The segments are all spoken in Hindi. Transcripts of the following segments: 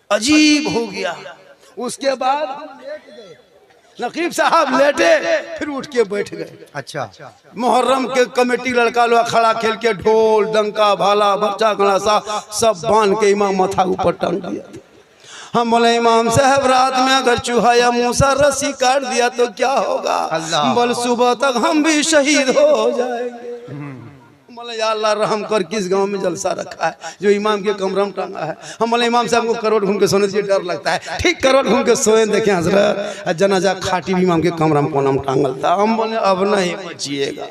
अजीब हो गया। उसके बाद हम लेट गए, नकीब साहब लेटे, फिर उठ के बैठ गए। अच्छा, मुहर्रम के कमेटी लड़का लोग खड़ा खेल के ढोल डंका भाला बच्चा गणासा सब बांध के इमाम माथा ऊपर टांग दिया। हम बोले इमाम साहब रात में अगर चूहा या मूसा रस्सी काट दिया तो क्या होगा? बोल सुबह तक हम भी शहीद हो जाएंगे। बोले या अल्लाह रहम कर, किस गांव में जलसा रखा है जो इमाम के कमरा में टांगा है? हम बोले इमाम साहब को करोड़ घूम के सोने से डर लगता है। ठीक करोड़ घूम के सोए, देखे हजरत जनाजा खाटी भी इमाम के कमरा में कोना में टांगल था। हम बोले अब नहीं बचिएगा,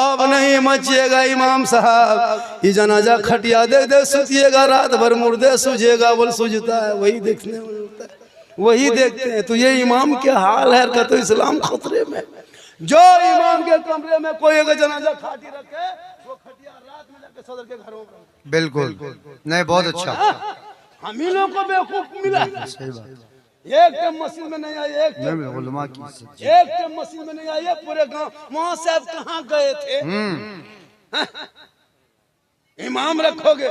अब नहीं मचिएगा इमाम साहब, ये जनाजा खटिया दे दे सुतिएगा, रात भर मुर्दे सूझेगा। बोल सूझता है, वही देखने में मिलता है, वही देखते हैं। तो ये इमाम के हाल है का तो इस्लाम खतरे में। जो इमाम के कमरे में कोई अगर जनाजा खाटी रखे वो खटिया रात में जाके सदर के घरों में। बिल्कुल नहीं, बहुत अच्छा। हम ही लोग को बेवकूफ मिला। सही बात। एक टाइम मस्जिद में नहीं आए, एक टाइम मस्जिद में नहीं आए, पूरे गांव वहां साहब कहाँ गए थे? इमाम रखोगे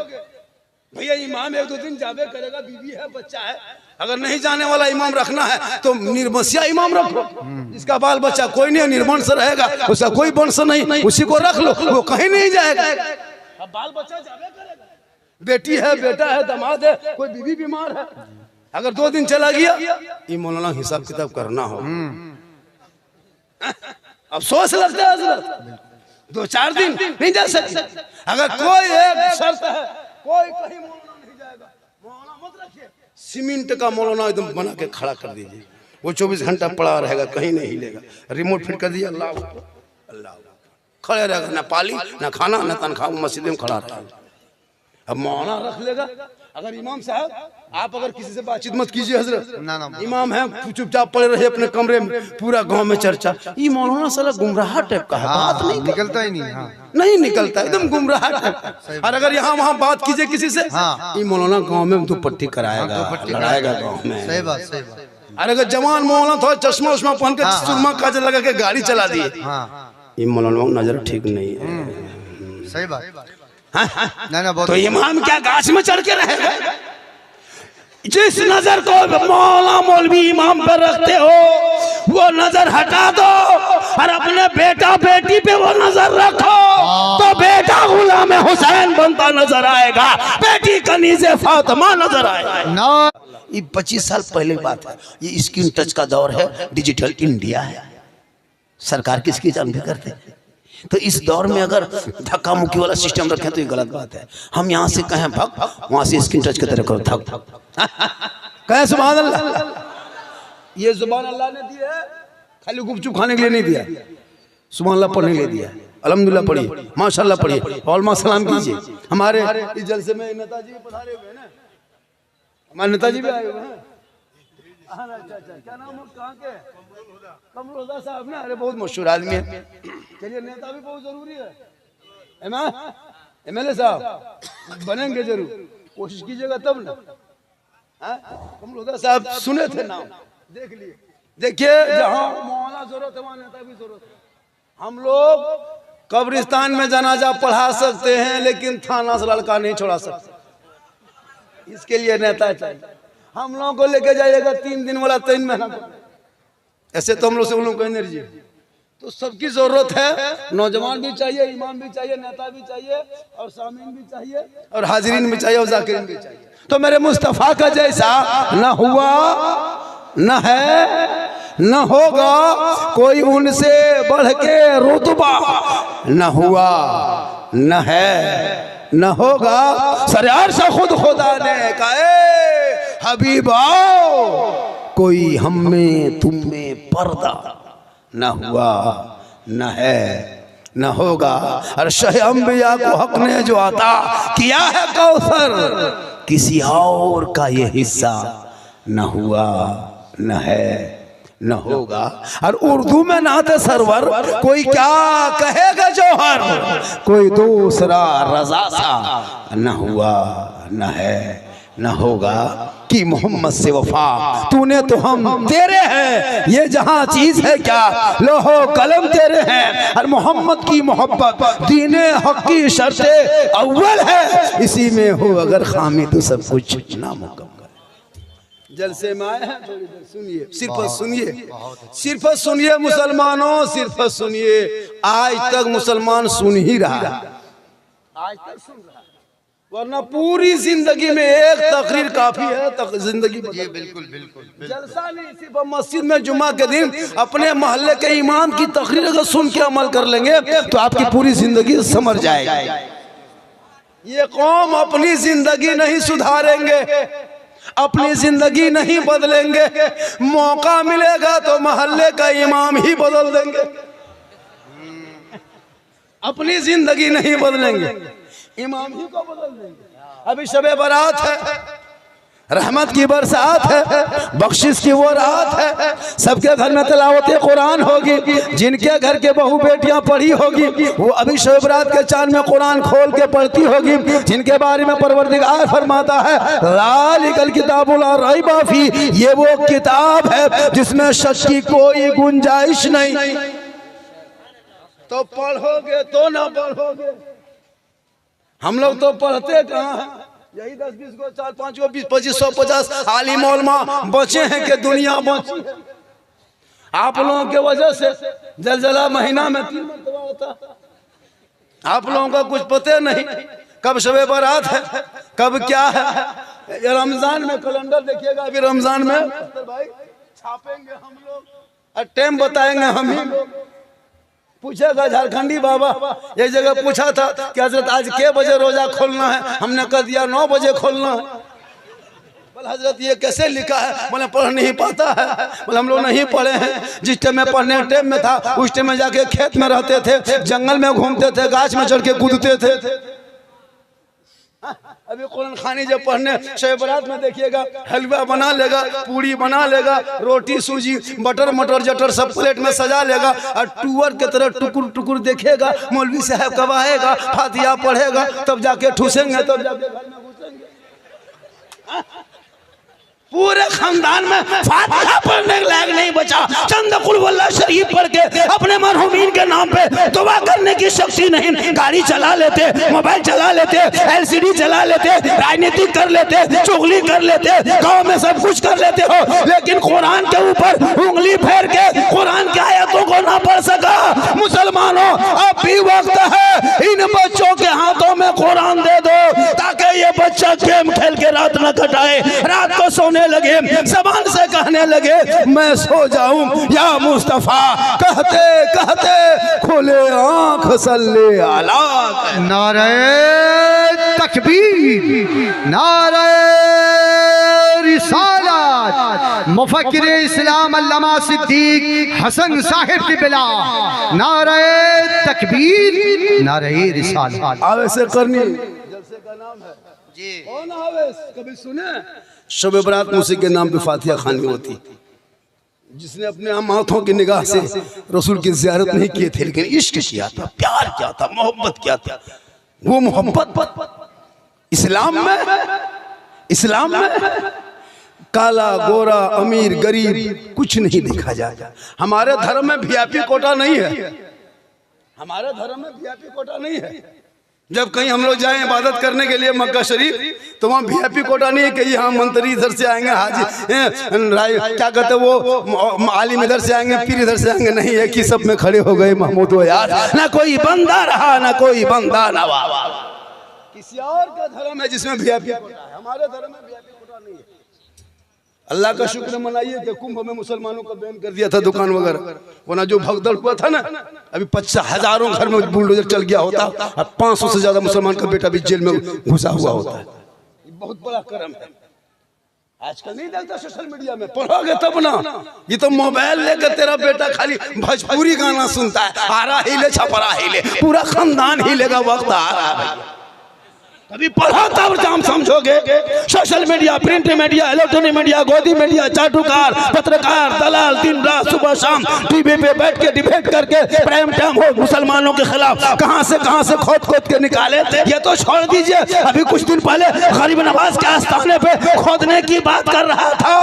भैया, इमाम एक दो दिन जावे करेगा, बीवी है बच्चा है। अगर नहीं जाने वाला इमाम रखना है तो निर्वंशिया इमाम रखो, इसका बाल बच्चा कोई नहीं निर्वंश रहेगा, उसका कोई वंश नहीं, उसी को रख लो, वो कहीं नहीं जाएगा। अब बाल बच्चा जावे करेगा, बेटी है बेटा है दामाद है, कोई बीवी बीमार है, अगर 2 दिन चला गया ये मौलाना हिसाब किताब करना हो। अफसोस लगता है हजरत, 2-4 दिन नहीं जा सकते। अगर कोई एक शर्त है, कोई कहीं मौलाना नहीं जाएगा, मौलाना मत रखिए, सीमेंट का मौलाना एकदम बना के खड़ा कर दीजिए, वो 24 घंटा पड़ा रहेगा, कहीं नहीं हिलेगा। रिमोट फिट कर दिया, अल्लाह अल्लाह, खड़े रहेगा, ना पाली ना खाना ना तनख्वाह, मस्जिद में खड़ा रहेगा। अब मौलाना रख लेगा। अगर इमाम साहब आप अगर किसी से बातचीत मत कीजिए हजरत, इमाम है चुपचाप पड़े रहे अपने कमरे में, पूरा गांव में चर्चा, ये मौलाना साला गुमराह टाइप का है, बात नहीं निकलता ही नहीं। नहीं निकलता, एकदम गुमराह टाइप का। और अगर यहाँ वहाँ बात कीजिए किसी से, ये मौलाना गांव में दुपट्टी कराएगा, लड़ाएगा गांव में। सही बात, सही बात। और अगर जवान मौलाना थोड़ा चश्मा उश्मा पहन के सुरमा काजल लगा के गाड़ी चला दिए, ये मौलाना नजर ठीक नहीं है। सही बात। तो इमाम क्या गाछ में चढ़ के रहेगा? जिस नजर को मौला मौलवी इमाम पर रखते हो वो नजर हटा दो और अपने बेटा बेटी पे वो नजर रखो, तो बेटा गुलाम हुसैन बनता नजर आएगा, बेटी कनीज़े फातिमा नजर आएगा। ये 25 साल पहले की बात है, ये स्क्रीन टच का दौर है, डिजिटल इंडिया है, सरकार किसकी जान भी करते हैं। तो इस दौर में अगर धक्का मुक्की वाला सिस्टम रखें तो ये गलत बात है। हम यहाँ से कहें भग, वहां से स्क्रीन टच की तरह करो थक, कहें सुभान अल्लाह। ये जुबान अल्लाह ने दी है, खाली गुपचुप खाने के लिए नहीं दिया, सुभान अल्लाह पढ़ने के लिए दिया। अल्हम्दुलिल्लाह पढ़िए, माशाल्लाह पढ़िए, और सलाम कीजिए। हमारे इस जलसे में नेताजी पधारे हुए हैं, हमारे नेताजी भी आए हुए हैं। अच्छा, क्या नाम है, कहाँ के? कमरुल्लाह साहब ना, अरे बहुत मशहूर आदमी है। चलिए, नेता भी बहुत जरूरी है। MLA साहब बनेंगे जरूर, कोशिश कीजिएगा तब ना। कमरुल्लाह साहब सुने थे नाम, देख लिए। देखिए, जहाँ मौलाना जरूरत है वहाँ नेता भी जरूरत है। हम लोग कब्रिस्तान में जनाजा पढ़ा सकते हैं लेकिन थाना से लड़का नहीं छोड़ा सकते, इसके लिए नेता चाहिए। हम लोगों को लेके जाइएगा 3 दिन वाला 3 महीना, ऐसे तो हम लोग से उन लोगों को एनर्जी। तो सबकी जरूरत है, नौजवान भी चाहिए, इमाम भी चाहिए, नेता भी चाहिए, और सामीन भी चाहिए, और हाजिरीन भी चाहिए, और जाकिरीन भी चाहिए। तो मेरे मुस्तफा का जैसा न हुआ न है न होगा कोई उनसे बढ़ के रुतबा, न हुआ न है न होगा। सर अर्श खुद खुदा ने कहा हबीबा कोई हम में तुम में पर्दा, न हुआ न है न होगा। और शह अंबिया को हक ने जो अता किया है कौसर, किसी और का ये हिस्सा न हुआ न है न होगा। और उर्दू में नाते सरवर कोई क्या कहेगा जौहर, कोई दूसरा रजा सा, न हुआ न है न होगा। कि मोहम्मद से वफा तूने तो हम तेरे हैं, ये जहां चीज है क्या लोहो कलम तेरे हैं। और मोहम्मद की मोहब्बत दीने हक की शर्ते अव्वल है, इसी में हो अगर खामी तो सब कुछ नामुकम्मल। जलसे में आए हैं, थोड़ी देर सुनिए, सिर्फ सुनिए, सिर्फ सुनिए मुसलमानों, सिर्फ सुनिए। आज तक मुसलमान सुन ही रहा है, आज तक सुन रहा है, वरना पूरी जिंदगी में एक तकरीर काफी है जिंदगी में। बिल्कुल बिल्कुल। जलसा नहीं, सिर्फ मस्जिद में जुमा के दिन अपने मोहल्ले के इमाम की तकरीर अगर सुन के अमल कर लेंगे तो आपकी पूरी जिंदगी संवर जाएगी। ये कौम अपनी जिंदगी नहीं सुधारेंगे, अपनी जिंदगी नहीं बदलेंगे, मौका मिलेगा तो मोहल्ले का इमाम ही बदल देंगे, अपनी जिंदगी नहीं बदलेंगे, इमाम ही को बदल देंगे। अभी शबे बारात है, रहमत की बरसात है, बख्शिश की वो रात है, सबके घर में तिलावत कुरान होगी, जिनके घर के बहू बेटियां पढ़ी होगी वो अभी शब बारात के चांद में कुरान खोल के पढ़ती होगी, जिनके बारे में परवरदिगार फरमाता है लालिकल किताबुल ला रैब फी, ये वो किताब है जिसमें शक की कोई गुंजाइश नहीं। तो पढ़ोगे तो ना पढ़ोगे, हम लोग तो पढ़ते कहाँ हैं, यही 10-20 को 4-5 को 20-25-150 आलिम उलमा बचे हैं कि दुनिया बची है। आप लोगों के वजह से जलजला महीना में 3 मरतबा होता, आप लोगों का कुछ पता नहीं कब शबे बारात है, कब क्या है। ये रमजान में कैलेंडर देखिएगा, अभी रमजान में भाई छापेंगे हम लोग और टाइम बताएंगे हम ही लोग। पूछेगा झारखंडी बाबा, एक जगह पूछा था कि हजरत आज के बजे रोजा खोलना है, हमने कह दिया 9 बजे खोलना है। बोले हजरत ये कैसे लिखा है, बोले पढ़ नहीं पाता है। बोले हम लोग नहीं पढ़े हैं, जिस टाइम में पढ़ने टाइम में था उस टाइम में जाके खेत में रहते थे, जंगल में घूमते थे, गाछ में चढ़ के कूदते थे। अभी कुरान खानी जब पढ़ने शब बारात में देखिएगा, हलवा बना लेगा, पूरी बना लेगा, रोटी सूजी बटर मटर जटर सब प्लेट में सजा लेगा और टूअर के तरह टुकुर टुकुर देखेगा। मौलवी साहब कब आएगा, फातिहा पढ़ेगा, तब जाके ठूसेंगे, तब जाके घर में घुसेंगे। पूरे खानदान में फातिहा पढ़ने के लायक नहीं बचा, चंद कुल वल्लाह शरीफ पढ़ के अपने मरहुमीन के नाम पे दुआ करने की शक्ति नहीं। गाड़ी चला लेते, मोबाइल चला लेते, एलसीडी चला लेते, राजनीति कर लेते, चुगली कर लेते, गांव में सब कुछ कर लेते हो, लेकिन कुरान के ऊपर उंगली फेर के कुरान की आयतों को ना पढ़ सका। मुसलमानों अब भी वक्त है, इन बच्चों के हाथों में कुरान दे दो ताकि ये बच्चा गेम खेल के रात न कटाए, रात को सोने लगे, जबान से कहने लगे मैं सो जाऊं या मुस्तफा, कहते कहते खोले आंख सल्ले अला। नारे तकबीर, नारे रिसालत, मुफक्किर इस्लाम अल्लामा सिद्दीक हसन साहिब की बिला, नारे तकबीर, नारे रिसालत। आवेश करनी जलसे का नाम है जी, कौन आवेश कभी सुने? शब बारात मुसी के नाम पे फातिहा खानी होती, जिसने अपने हम हाथों की निगाह से रसूल की ज़ियारत नहीं किए थे लेकिन इश्क किया था, प्यार किया था, मोहब्बत किया था। वो मोहब्बत इस्लाम में काला गोरा अमीर गरीब कुछ नहीं देखा जाता। हमारे धर्म में वीआईपी कोटा नहीं है, हमारे धर्म में वीआईपी कोटा नहीं है। जब कहीं हम लोग जाएं इबादत करने के लिए मक्का शरीफ, तो वहाँ वीआईपी कोटा नहीं है कि यहाँ मंत्री इधर से आएंगे, हाजी क्या कहते वो आलिम इधर से आएंगे, पीर इधर से आएंगे, नहीं है कि सब में खड़े हो गए महमूद हो यार, ना कोई बंदा रहा ना कोई बंदा नवा। किसी और का धर्म है जिसमें वीआईपी कोटा है, हमारे धर्म में वीआईपी कोटा नहीं है। अल्लाह का शुक्र मनाइए कि कुंभ में मुसलमानों का बैन कर दिया था दुकान वगैरह, वरना जो भगदड़ हुआ था ना, अभी 50,000 घर में बुलडोजर चल गया होता और 500 से ज्यादा मुसलमान का बेटा भी जेल में घुसा हुआ होता है। बहुत बड़ा करम है। आजकल नहीं देखता सोशल मीडिया में, पढ़ोगे तब ना। ये तो मोबाइल लेकर तेरा बेटा खाली भोजपुरी गाना सुनता है, आरा हिले छपरा हिले, पूरा खानदान हिलेगा, वक्त आ रहा है। कभी पढ़ो तब हम समझोगे। Social media, print media, electronic media, गोदी मीडिया, चाटुकार, पत्रकार, दलाल दिन रात सुबह शाम टीवी पे बैठ के डिबेट करके प्राइम टाइम हो मुसलमानों के खिलाफ कहां से खोद के निकाले। ये तो छोड़ दीजिए, अभी कुछ दिन पहले गरीब नवाज के आस्थाने पे खोदने की बात कर रहा था।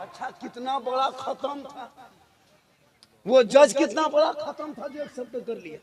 अच्छा कितना बड़ा खत्म था वो जज, कितना बड़ा खत्म था जो एक्सेप्ट कर लिया।